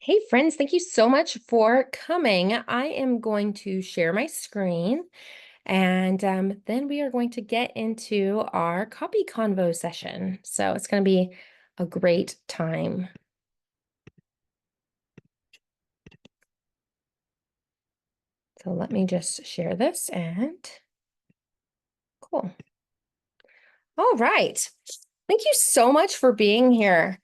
Hey friends, thank you so much for coming. I am going to share my screen and then we are going to get into our copy convo session. So it's going to be a great time. So let me just share this and cool. All right. Thank you so much for being here.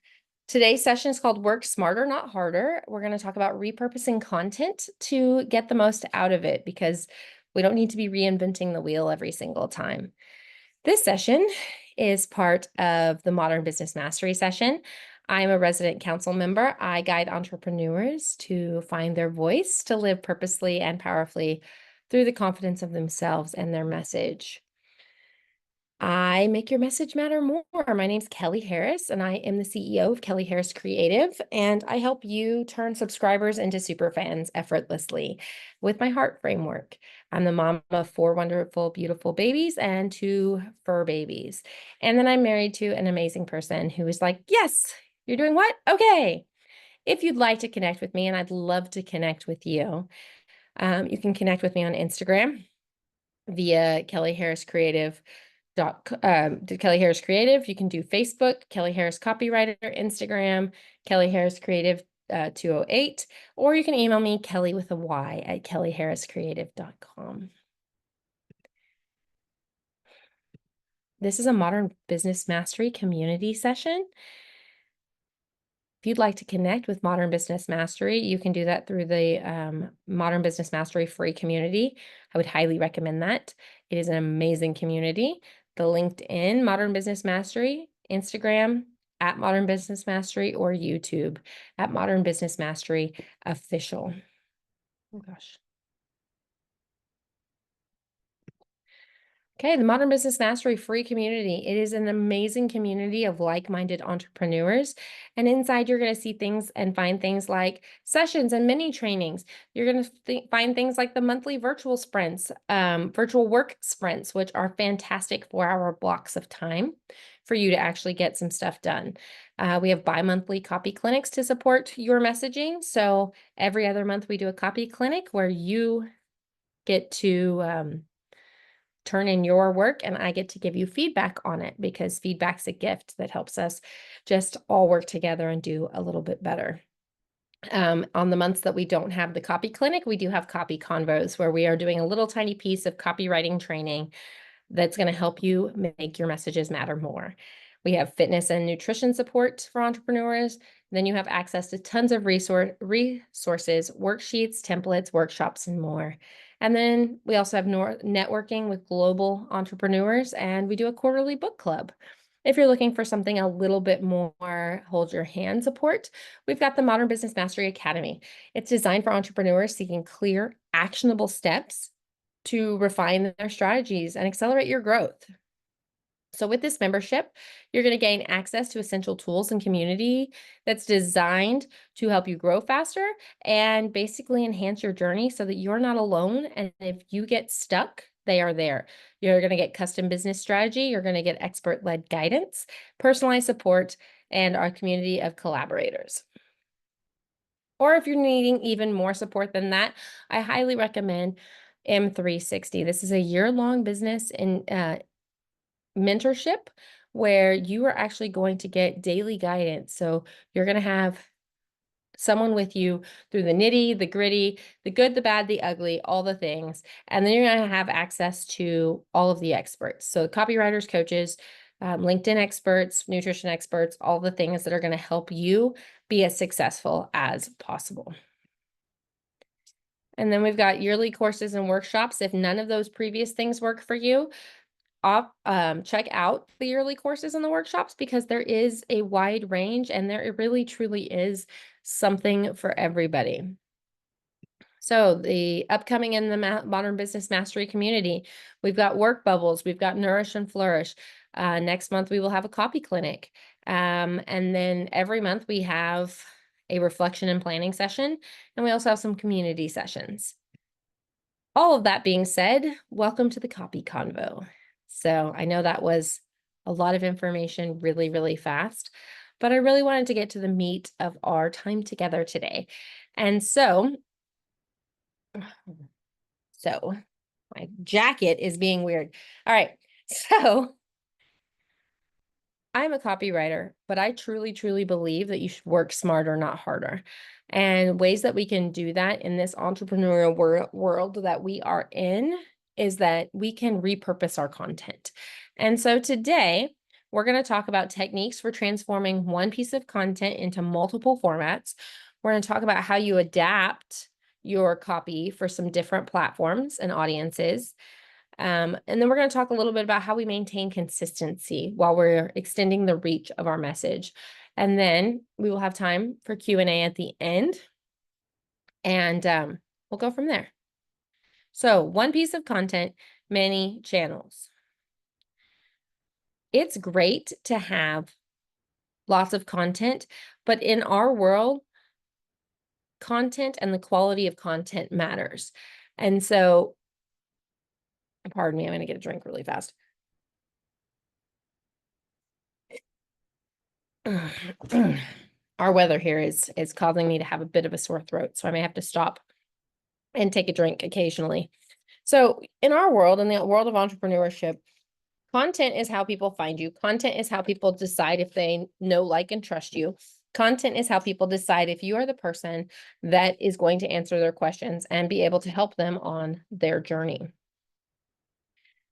Today's session is called Work Smarter, Not Harder. We're going to talk about repurposing content to get the most out of it because we don't need to be reinventing the wheel every single time. This session is part of the Modern Business Mastery session. I'm a resident council member. I guide entrepreneurs to find their voice, to live purposely and powerfully through the confidence of themselves and their message. I make your message matter more. My name's Kelly Harris, and I am the CEO of Kelly Harris Creative, and I help you turn subscribers into super fans effortlessly with my heart framework. I'm the mom of 4 wonderful, beautiful babies and 2 fur babies. And then I'm married to an amazing person who is like, yes, you're doing what? Okay. If you'd like to connect with me, and I'd love to connect with you, you can connect with me on Instagram via Kelly Harris Creative. Kelly Harris Creative. You can do Facebook, Kelly Harris Copywriter, Instagram, Kelly Harris Creative 208, or you can email me, Kelly with a Y at kellyharriscreative.com. This is a Modern Business Mastery community session. If you'd like to connect with Modern Business Mastery, you can do that through the Modern Business Mastery free community. I would highly recommend that. It is an amazing community. The LinkedIn Modern Business Mastery, Instagram at Modern Business Mastery, or YouTube at Modern Business Mastery Official. Oh gosh. Okay, the Modern Business Mastery free community. It is an amazing community of like-minded entrepreneurs. And inside, you're going to see things and find things like sessions and mini trainings. You're going to find things like the monthly virtual sprints, virtual work sprints, which are fantastic 4-hour blocks of time for you to actually get some stuff done. We have bi-monthly copy clinics to support your messaging. So every other month, we do a copy clinic where you get to turn in your work and I get to give you feedback on it because feedback's a gift that helps us just all work together and do a little bit better. On the months that we don't have the copy clinic, we do have copy convos where we are doing a little tiny piece of copywriting training that's going to help you make your messages matter more. We have fitness and nutrition support for entrepreneurs. Then you have access to tons of resources, worksheets, templates, workshops, and more. And then we also have networking with global entrepreneurs, and we do a quarterly book club. If you're looking for something a little bit more hold your hand support, we've got the Modern Business Mastery Academy. It's designed for entrepreneurs seeking clear, actionable steps to refine their strategies and accelerate your growth. So with this membership, you're going to gain access to essential tools and community that's designed to help you grow faster and basically enhance your journey so that you're not alone. And if you get stuck, they are there. You're going to get custom business strategy. You're going to get expert-led guidance, personalized support, and our community of collaborators. Or if you're needing even more support than that, I highly recommend M360. This is a year-long business and mentorship where you are actually going to get daily guidance. So you're going to have someone with you through the nitty, the gritty, the good, the bad, the ugly, all the things. And then you're going to have access to all of the experts. So copywriters, coaches, LinkedIn experts, nutrition experts, all the things that are going to help you be as successful as possible. And then we've got yearly courses and workshops. If none of those previous things work for you, check out the yearly courses and the workshops because there is a wide range and there really truly is something for everybody. So the upcoming in the Modern Business Mastery community, we've got work bubbles, we've got Nourish and Flourish. Next month, we will have a copy clinic. And then every month we have a reflection and planning session, and we also have some community sessions. All of that being said, welcome to the Copy Convo. So I know that was a lot of information really, really fast. but I really wanted to get to the meat of our time together today. And so my jacket is being weird. All right. So I'm a copywriter, but I truly, truly believe that you should work smarter, not harder. And ways that we can do that in this entrepreneurial world that we are in is that we can repurpose our content. And so today, we're going to talk about techniques for transforming one piece of content into multiple formats. We're going to talk about how you adapt your copy for some different platforms and audiences. And then we're going to talk a little bit about how we maintain consistency while we're extending the reach of our message. And then we will have time for Q&A at the end. And we'll go from there. So one piece of content, many channels. It's great to have lots of content, but in our world, content and the quality of content matters. And so, pardon me, I'm going to get a drink really fast. Our weather here is causing me to have a bit of a sore throat, so I may have to stop and take a drink occasionally. So in our world, in the world of entrepreneurship, content is how people find you. Content is how people decide if they know, like, and trust you. Content is how people decide if you are the person that is going to answer their questions and be able to help them on their journey.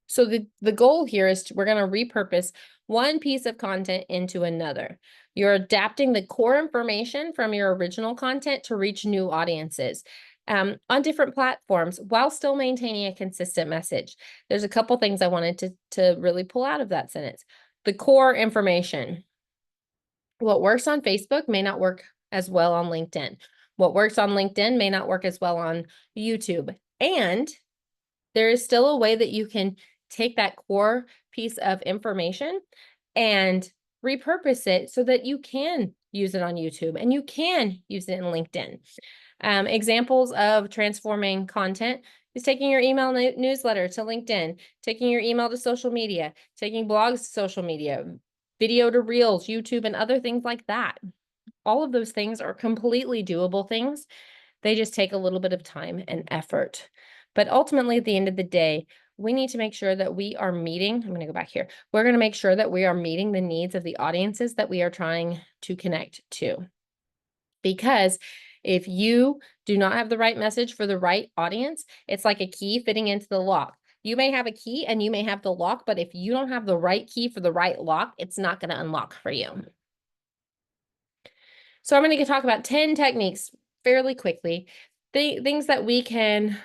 So the goal here is we're going to repurpose one piece of content into another. You're adapting the core information from your original content to reach new audiences on different platforms while still maintaining a consistent message. There's a couple things I wanted to really pull out of that sentence. The core information. What works on Facebook may not work as well on LinkedIn. What works on LinkedIn may not work as well on YouTube. And there is still a way that you can take that core piece of information and repurpose it so that you can use it on YouTube and you can use it in LinkedIn. Examples of transforming content is taking your email newsletter to LinkedIn, taking your email to social media, taking blogs to social media, video to Reels, YouTube, and other things like that. All of those things are completely doable things. They just take a little bit of time and effort. But ultimately, at the end of the day, we need to make sure that we are meeting. I'm going to go back here. We're going to make sure that we are meeting the needs of the audiences that we are trying to connect to. Because if you do not have the right message for the right audience, it's like a key fitting into the lock. You may have a key and you may have the lock, but if you don't have the right key for the right lock, it's not going to unlock for you. So I'm going to talk about 10 techniques fairly quickly, things that we can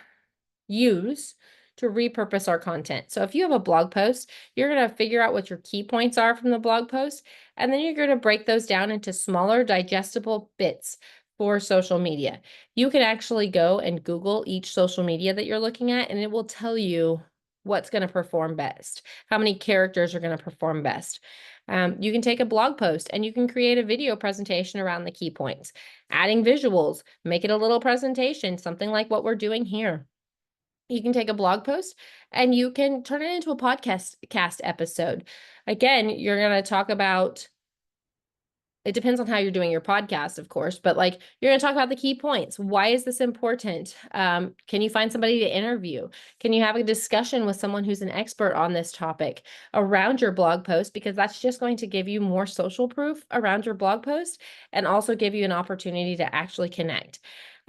use to repurpose our content. So if you have a blog post, you're going to figure out what your key points are from the blog post, and then you're going to break those down into smaller digestible bits for social media. You can actually go and Google each social media that you're looking at, and it will tell you what's going to perform best, how many characters are going to perform best. You can take a blog post and you can create a video presentation around the key points, adding visuals, make it a little presentation, something like what we're doing here. You can take a blog post and you can turn it into a podcast episode. Again, you're going to talk about, it depends on how you're doing your podcast, of course, but like you're going to talk about the key points. Why is this important? Can you find somebody to interview? Can you have a discussion with someone who's an expert on this topic around your blog post? Because that's just going to give you more social proof around your blog post and also give you an opportunity to actually connect.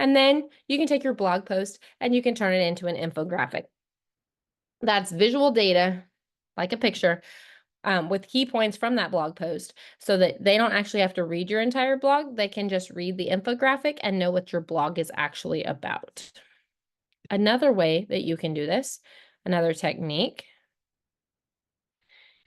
And then you can take your blog post and you can turn it into an infographic. That's visual data, like a picture, with key points from that blog post so that they don't actually have to read your entire blog. They can just read the infographic and know what your blog is actually about. Another way that you can do this, another technique,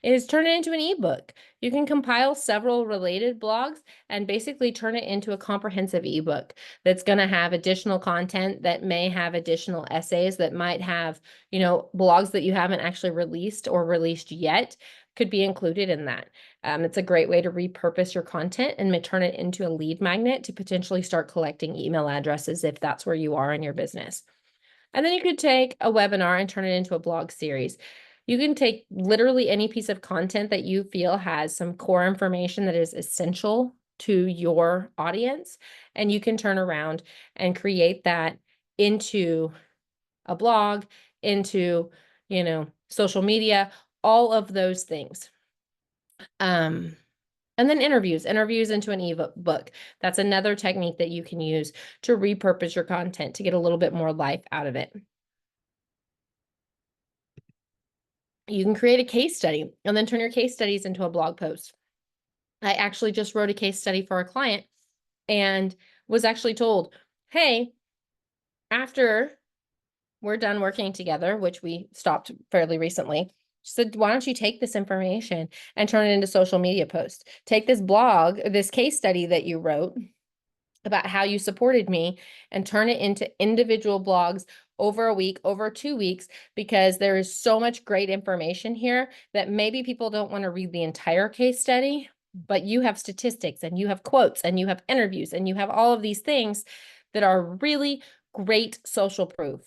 is turn it into an ebook. You can compile several related blogs and basically turn it into a comprehensive ebook that's going to have additional content, that may have additional essays, that might have, blogs that you haven't actually released or released yet could be included in that. It's a great way to repurpose your content and turn it into a lead magnet to potentially start collecting email addresses if that's where you are in your business. And then you could take a webinar and turn it into a blog series. You can take literally any piece of content that you feel has some core information that is essential to your audience, and you can turn around and create that into a blog, into, social media, all of those things. And then interviews into an ebook. That's another technique that you can use to repurpose your content to get a little bit more life out of it. You can create a case study and then turn your case studies into a blog post. I actually just wrote a case study for a client and was actually told, hey, after we're done working together, which we stopped fairly recently, she said, why don't you take this information and turn it into social media posts? Take this blog, this case study that you wrote about how you supported me and turn it into individual blogs over a week, over 2 weeks, because there is so much great information here that maybe people don't want to read the entire case study, but you have statistics and you have quotes and you have interviews and you have all of these things that are really great social proof.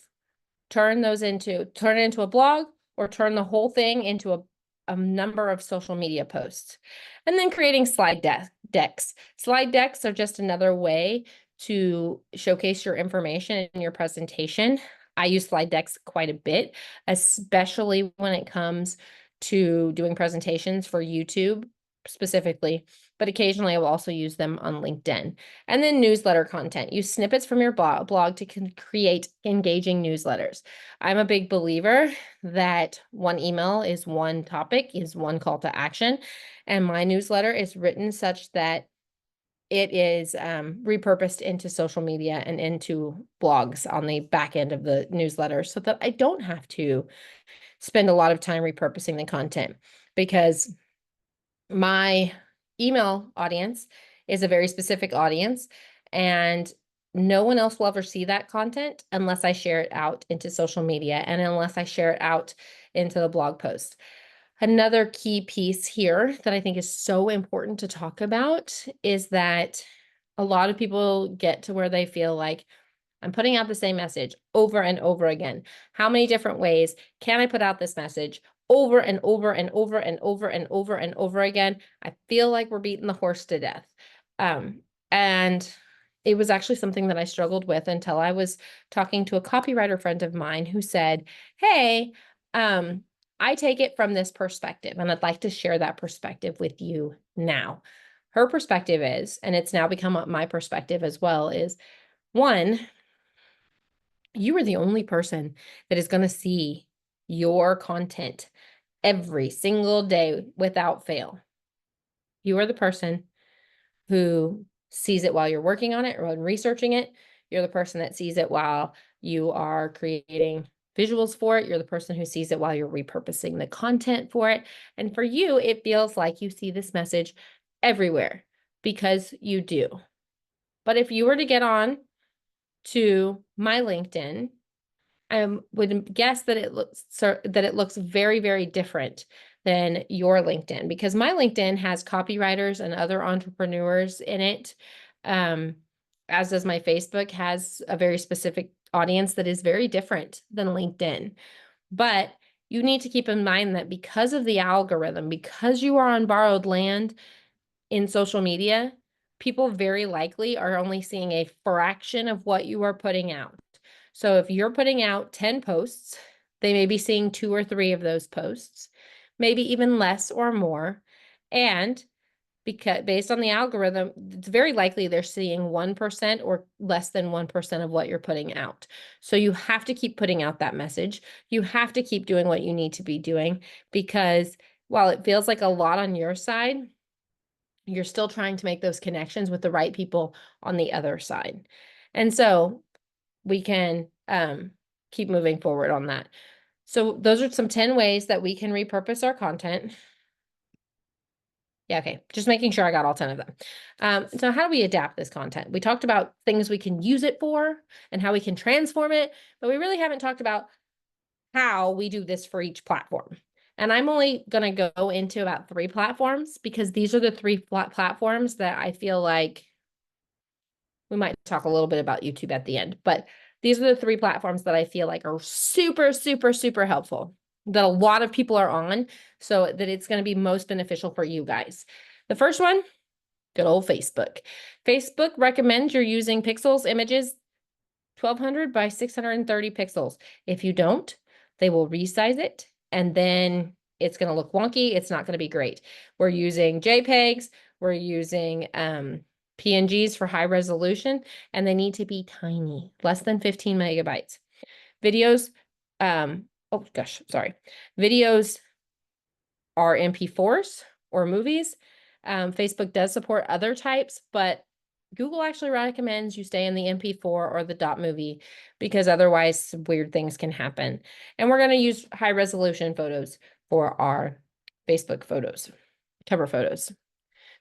Turn it into a blog or turn the whole thing into a number of social media posts. And then creating slide decks. Slide decks are just another way to showcase your information in your presentation. I use slide decks quite a bit, especially when it comes to doing presentations for YouTube specifically, but occasionally I will also use them on LinkedIn. And then newsletter content. Use snippets from your blog to create engaging newsletters. I'm a big believer that one email is one topic, is one call to action, and my newsletter is written such that it is repurposed into social media and into blogs on the back end of the newsletter so that I don't have to spend a lot of time repurposing the content, because my email audience is a very specific audience, and no one else will ever see that content unless I share it out into social media and unless I share it out into the blog post. Another key piece here that I think is so important to talk about is that a lot of people get to where they feel like, I'm putting out the same message over and over again. How many different ways can I put out this message over and over and over and over and over and over again? I feel like we're beating the horse to death. And it was actually something that I struggled with until I was talking to a copywriter friend of mine who said, hey, I take it from this perspective, and I'd like to share that perspective with you now. Her perspective is, and it's now become my perspective as well, is one, you are the only person that is going to see your content every single day without fail. You are the person who sees it while you're working on it or when researching it. You're the person that sees it while you are creating visuals for it. You're the person who sees it while you're repurposing the content for it. And for you, it feels like you see this message everywhere because you do. But if you were to get on to my LinkedIn, I would guess that it looks very, very different than your LinkedIn, because my LinkedIn has copywriters and other entrepreneurs in it. As does my Facebook, has a very specific audience that is very different than LinkedIn. But you need to keep in mind that because of the algorithm, because you are on borrowed land in social media, people very likely are only seeing a fraction of what you are putting out. So if you're putting out 10 posts, they may be seeing 2 or 3 of those posts, maybe even less or more. And because based on the algorithm, it's very likely they're seeing 1% or less than 1% of what you're putting out. So you have to keep putting out that message. You have to keep doing what you need to be doing, because while it feels like a lot on your side, you're still trying to make those connections with the right people on the other side. And so we can keep moving forward on that. So those are some 10 ways that we can repurpose our content. Yeah, okay, just making sure I got all 10 of them. So how do we adapt this content? We talked about things we can use it for and how we can transform it, but we really haven't talked about how we do this for each platform. And I'm only going to go into about 3 platforms, because these are the 3 platforms that I feel like we might talk a little bit about YouTube at the end, but these are the 3 platforms that I feel like are super, super, super helpful. that a lot of people are on, so that it's going to be most beneficial for you guys. The first one, good old Facebook. Facebook recommends you're using pixels images 1200 by 630 pixels. If you don't, they will resize it and then it's going to look wonky. It's not going to be great. We're using JPEGs. We're using PNGs for high resolution, and they need to be tiny, less than 15 megabytes. Videos, oh gosh, sorry. Videos are MP4s or movies. Facebook does support other types, but Google actually recommends you stay in the MP4 or the dot movie because otherwise weird things can happen. And we're going to use high resolution photos for our Facebook photos, cover photos.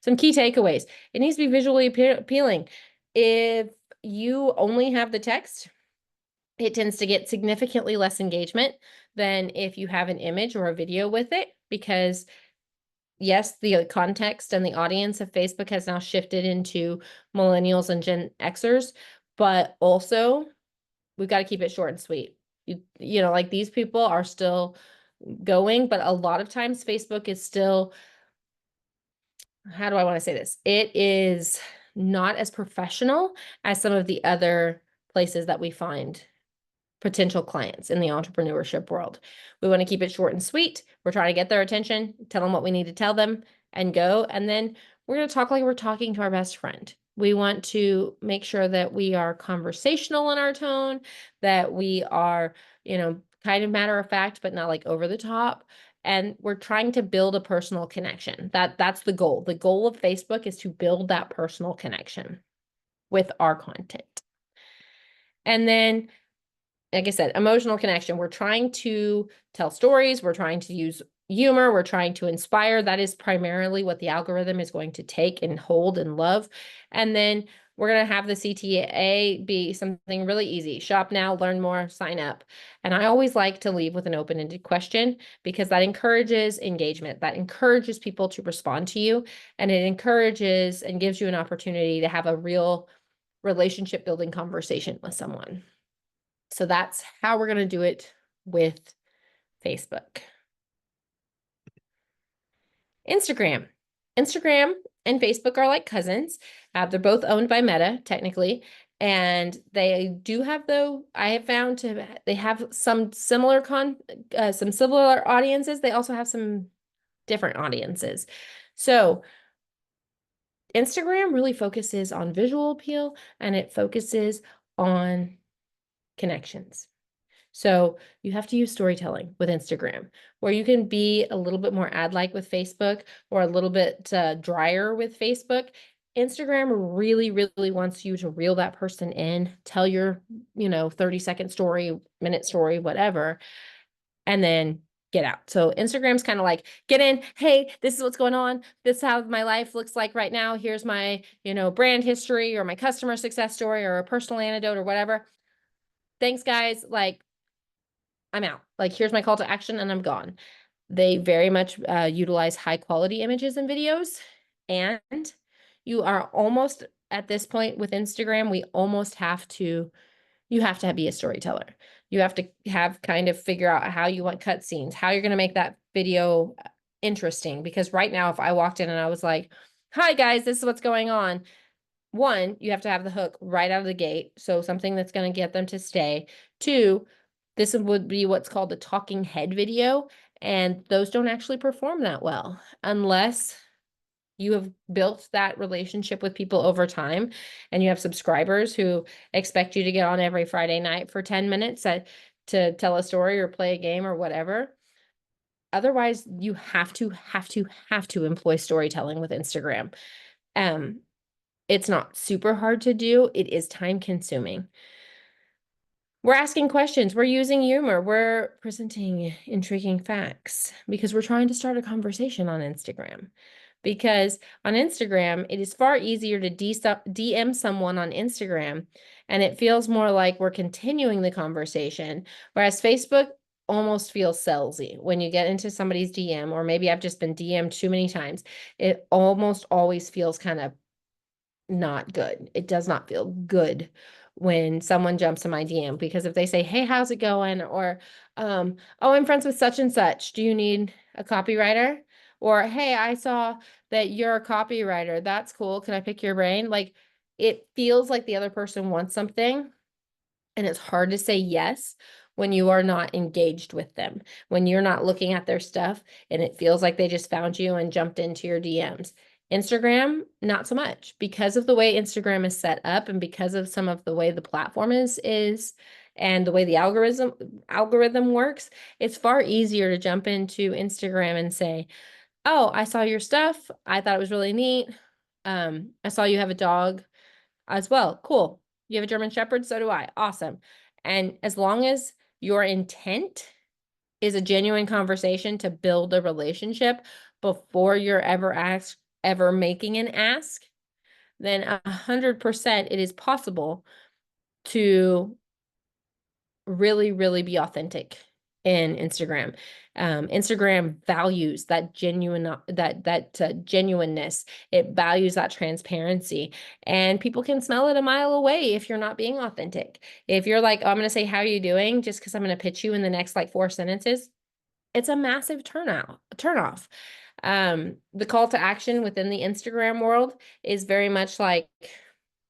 Some key takeaways. It needs to be visually appealing. If you only have the text, it tends to get significantly less engagement than if you have an image or a video with it, because yes, the context and the audience of Facebook has now shifted into millennials and Gen Xers, but also we've got to keep it short and sweet. You know, like these people are still going, but a lot of times Facebook is still, how do I want to say this? It is not as professional as some of the other places that we find potential clients in the entrepreneurship world. We want to keep it short and sweet. We're trying to get their attention, tell them what we need to tell them, and go. And then we're going to talk like we're talking to our best friend. We want to make sure that we are conversational in our tone, that we are, you know, kind of matter of fact, but not like over the top. And we're trying to build a personal connection. That's the goal. The goal of Facebook is to build that personal connection with our content. And then, like I said, emotional connection. We're trying to tell stories. We're trying to use humor. We're trying to inspire. That is primarily what the algorithm is going to take and hold and love. And then we're going to have the CTA be something really easy. Shop now, learn more, sign up. And I always like to leave with an open-ended question because that encourages engagement. That encourages people to respond to you. And it encourages and gives you an opportunity to have a real relationship building conversation with someone. So that's how we're going to do it with Facebook. Instagram. Instagram and Facebook are like cousins. They're both owned by Meta, technically. And they do have, though, I have found they have some similar audiences. They also have some different audiences. So Instagram really focuses on visual appeal and it focuses on connections. So you have to use storytelling with Instagram, where you can be a little bit more ad-like with Facebook or a little bit drier with Facebook. Instagram really, really wants you to reel that person in, tell your, 30-second story, minute story, whatever, and then get out. So Instagram's kind of like, get in, hey, this is what's going on. This is how my life looks like right now. Here's my, brand history or my customer success story or a personal anecdote or whatever. Thanks, guys. Like, I'm out. Like, here's my call to action and I'm gone. They very much utilize high quality images and videos. And you are almost at this point with Instagram, you have to be a storyteller. You have to figure out how you want cutscenes, how you're going to make that video interesting. Because right now, if I walked in and I was like, hi guys, this is what's going on. One, you have to have the hook right out of the gate. So something that's going to get them to stay. Two, this would be what's called a talking head video. And those don't actually perform that well unless you have built that relationship with people over time and you have subscribers who expect you to get on every Friday night for 10 minutes to tell a story or play a game or whatever. Otherwise, you have to employ storytelling with Instagram. It's not super hard to do. It is time consuming. We're asking questions. We're using humor. We're presenting intriguing facts because we're trying to start a conversation on Instagram. Because on Instagram, it is far easier to DM someone on Instagram, and it feels more like we're continuing the conversation, whereas Facebook almost feels salesy when you get into somebody's DM, or maybe I've just been DM'd too many times. It almost always feels kind of not good. It does not feel good when someone jumps in my DM, because if they say, hey, how's it going? Or, oh, I'm friends with such and such. Do you need a copywriter? Or, hey, I saw that you're a copywriter. That's cool. Can I pick your brain? Like, it feels like the other person wants something, and it's hard to say yes when you are not engaged with them, when you're not looking at their stuff and it feels like they just found you and jumped into your DMs. Instagram, not so much, because of the way Instagram is set up and because of some of the way the platform is and the way the algorithm works. It's far easier to jump into Instagram and say, oh, I saw your stuff. I thought it was really neat. I saw you have a dog as well. Cool. You have a German Shepherd? So do I. Awesome. And as long as your intent is a genuine conversation to build a relationship before you're ever making an ask, then 100% it is possible to really, really be authentic in Instagram. Instagram values that genuineness. It values that transparency, and people can smell it a mile away if you're not being authentic. If you're like, oh, I'm going to say, how are you doing? Just because I'm going to pitch you in the next like 4 sentences, it's a massive turnoff. The call to action within the Instagram world is very much like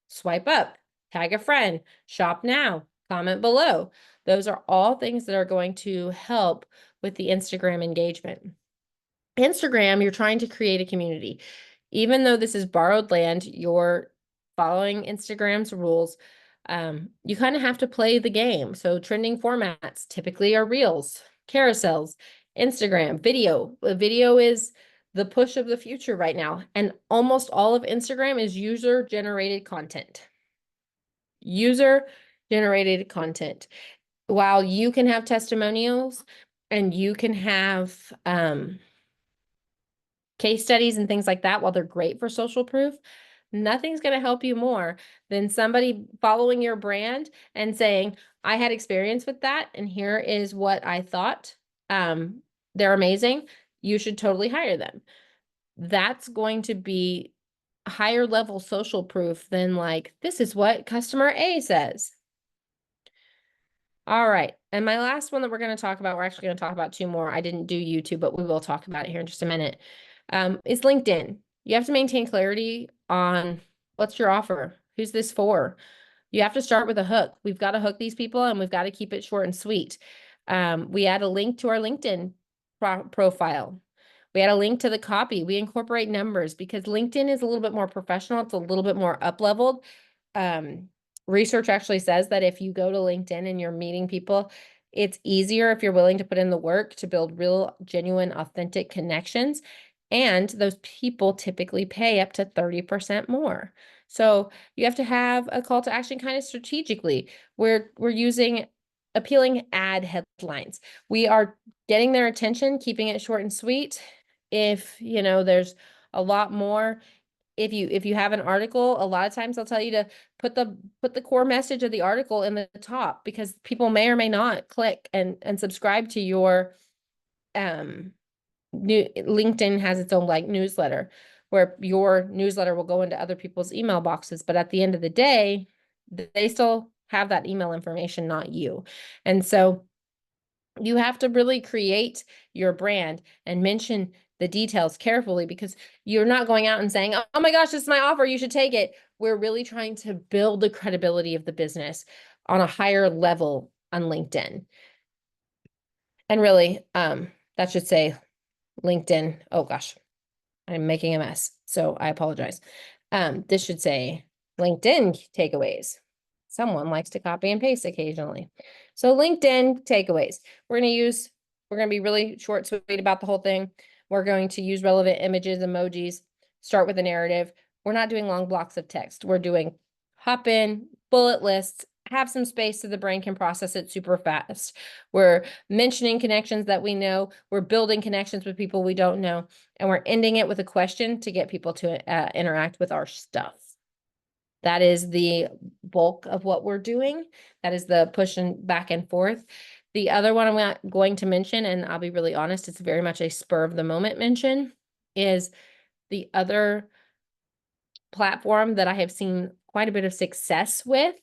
swipe up, tag a friend, shop now, comment below. Those are all things that are going to help with the Instagram engagement. Instagram, you're trying to create a community. Even though this is borrowed land, you're following Instagram's rules. You kind of have to play the game. So trending formats typically are reels, carousels, Instagram, video. Video is the push of the future right now. And almost all of Instagram is user-generated content. User-generated content. While you can have testimonials and you can have case studies and things like that, while they're great for social proof, nothing's going to help you more than somebody following your brand and saying, I had experience with that, and here is what I thought. They're amazing. You should totally hire them. That's going to be higher level social proof than like, this is what customer A says. All right. And my last one that we're going to talk about, we're actually going to talk about 2 more. I didn't do YouTube, but we will talk about it here in just a minute. Is LinkedIn. You have to maintain clarity on what's your offer? Who's this for? You have to start with a hook. We've got to hook these people and we've got to keep it short and sweet. We add a link to our LinkedIn profile. We add a link to the copy. We incorporate numbers because LinkedIn is a little bit more professional. It's a little bit more up-leveled. Research actually says that if you go to LinkedIn and you're meeting people, it's easier if you're willing to put in the work to build real, genuine, authentic connections. And those people typically pay up to 30% more. So you have to have a call to action kind of strategically. We're using appealing ad headlines. We are getting their attention, keeping it short and sweet. If, there's a lot more, if you have an article, a lot of times they'll tell you to put the core message of the article in the top, because people may or may not click and subscribe to your LinkedIn has its own like newsletter, where your newsletter will go into other people's email boxes, but at the end of the day, they still have that email information, not you. And so you have to really create your brand and mention the details carefully, because you're not going out and saying, oh my gosh, this is my offer, you should take it. We're really trying to build the credibility of the business on a higher level on LinkedIn. And really, that should say LinkedIn. Oh gosh, I'm making a mess, so I apologize. This should say LinkedIn takeaways. Someone likes to copy and paste occasionally. So LinkedIn takeaways. We're going to be really short, sweet about the whole thing. We're going to use relevant images, emojis, start with a narrative. We're not doing long blocks of text. We're doing hop in, bullet lists, have some space so the brain can process it super fast. We're mentioning connections that we know. We're building connections with people we don't know. And we're ending it with a question to get people to interact with our stuff. That is the bulk of what we're doing. That is the pushing back and forth. The other one I'm not going to mention, and I'll be really honest, it's very much a spur of the moment mention, is the other platform that I have seen quite a bit of success with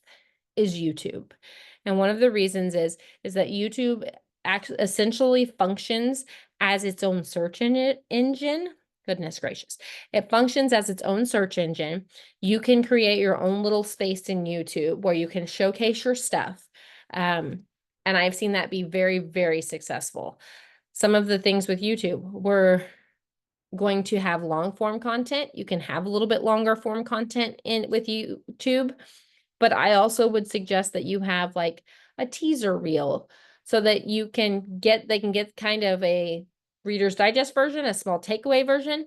is YouTube. And one of the reasons is that YouTube essentially functions as its own search engine. Goodness gracious. It functions as its own search engine. You can create your own little space in YouTube where you can showcase your stuff. And I've seen that be very, very successful. Some of the things with YouTube, we're going to have long form content. You can have a little bit longer form content in with YouTube, but I also would suggest that you have like a teaser reel so that they can get kind of a Reader's Digest version, a small takeaway version.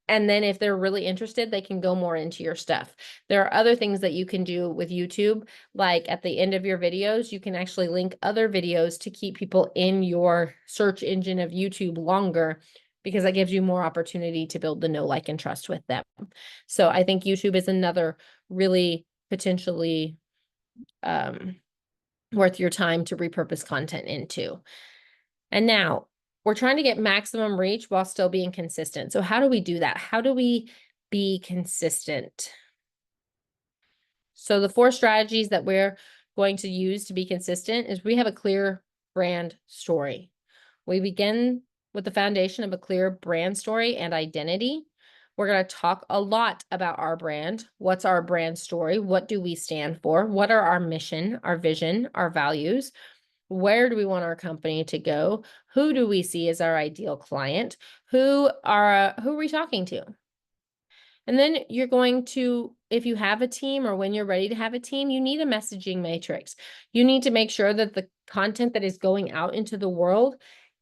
And then if they're really interested, they can go more into your stuff. There are other things that you can do with YouTube, like at the end of your videos, you can actually link other videos to keep people in your search engine of YouTube longer, because that gives you more opportunity to build the know, like, and trust with them. So I think YouTube is another really potentially worth your time to repurpose content into. And now we're trying to get maximum reach while still being consistent. So how do we do that? How do we be consistent? So the 4 strategies that we're going to use to be consistent is we have a clear brand story. We begin with the foundation of a clear brand story and identity. We're going to talk a lot about our brand. What's our brand story? What do we stand for? What are our mission, our vision, our values? Where do we want our company to go? Who do we see as our ideal client? Who are we talking to? And then you're going to, if you have a team or when you're ready to have a team, you need a messaging matrix. You need to make sure that the content that is going out into the world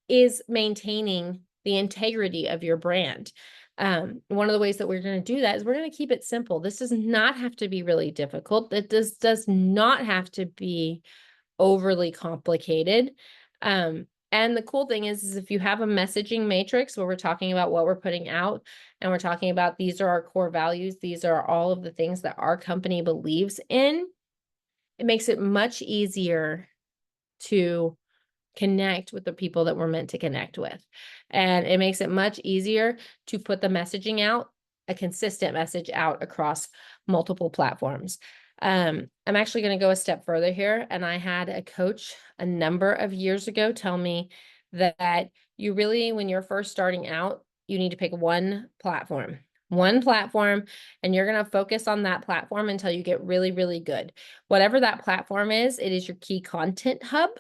is maintaining the integrity of your brand. One of the ways that we're going to do that is we're going to keep it simple. This does not have to be really difficult. It does not have to be overly complicated. And the cool thing is if you have a messaging matrix where we're talking about what we're putting out and we're talking about these are our core values, these are all of the things that our company believes in, it makes it much easier to connect with the people that we're meant to connect with. And it makes it much easier to put the messaging out, a consistent message out across multiple platforms. I'm actually going to go a step further here. And I had a coach a number of years ago tell me that you really, when you're first starting out, you need to pick one platform, and you're going to focus on that platform until you get really, really good. Whatever that platform is, it is your key content hub.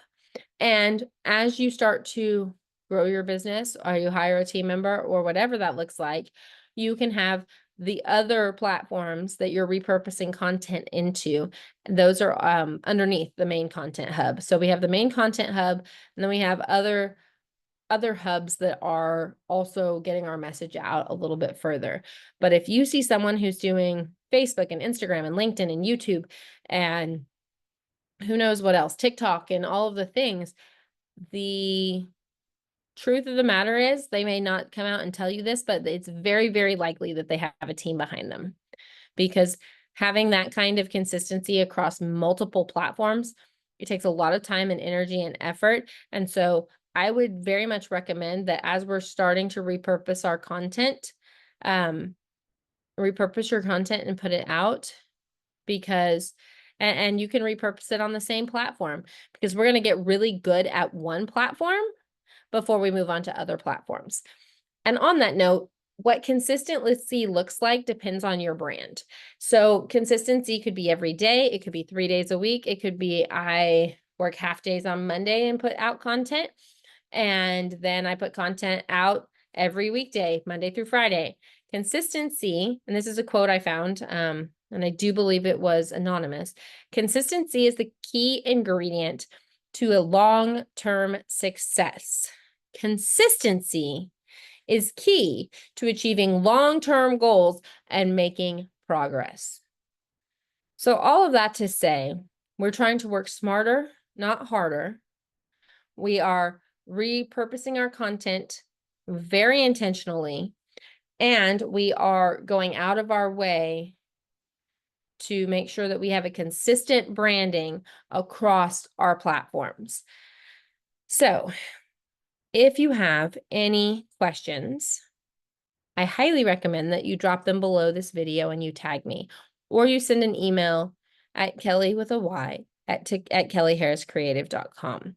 And as you start to grow your business, or you hire a team member or whatever that looks like, you can have the other platforms that you're repurposing content into. Those are underneath the main content hub. So we have the main content hub, and then we have other hubs that are also getting our message out a little bit further. But if you see someone who's doing Facebook and Instagram and LinkedIn and YouTube and who knows what else, TikTok and all of the things, the truth of the matter is they may not come out and tell you this, but it's very, very likely that they have a team behind them, because having that kind of consistency across multiple platforms, it takes a lot of time and energy and effort. And so I would very much recommend that as we're starting to repurpose our content, repurpose your content and put it out, because and you can repurpose it on the same platform, because we're going to get really good at one platform before we move on to other platforms. And on that note, what consistency looks like depends on your brand. So consistency could be every day. It could be 3 days a week. It could be I work half days on Monday and put out content, and then I put content out every weekday, Monday through Friday. Consistency, and this is a quote I found, and I do believe it was anonymous. Consistency is the key ingredient to a long-term success. Consistency is key to achieving long-term goals and making progress. So all of that to say, we're trying to work smarter, not harder. We are repurposing our content very intentionally, and we are going out of our way to make sure that we have a consistent branding across our platforms. So if you have any questions, I highly recommend that you drop them below this video and you tag me, or you send an email at Kelly with a Y at kellyharriscreative.com.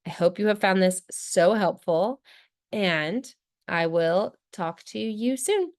I hope you have found this so helpful, and I will talk to you soon.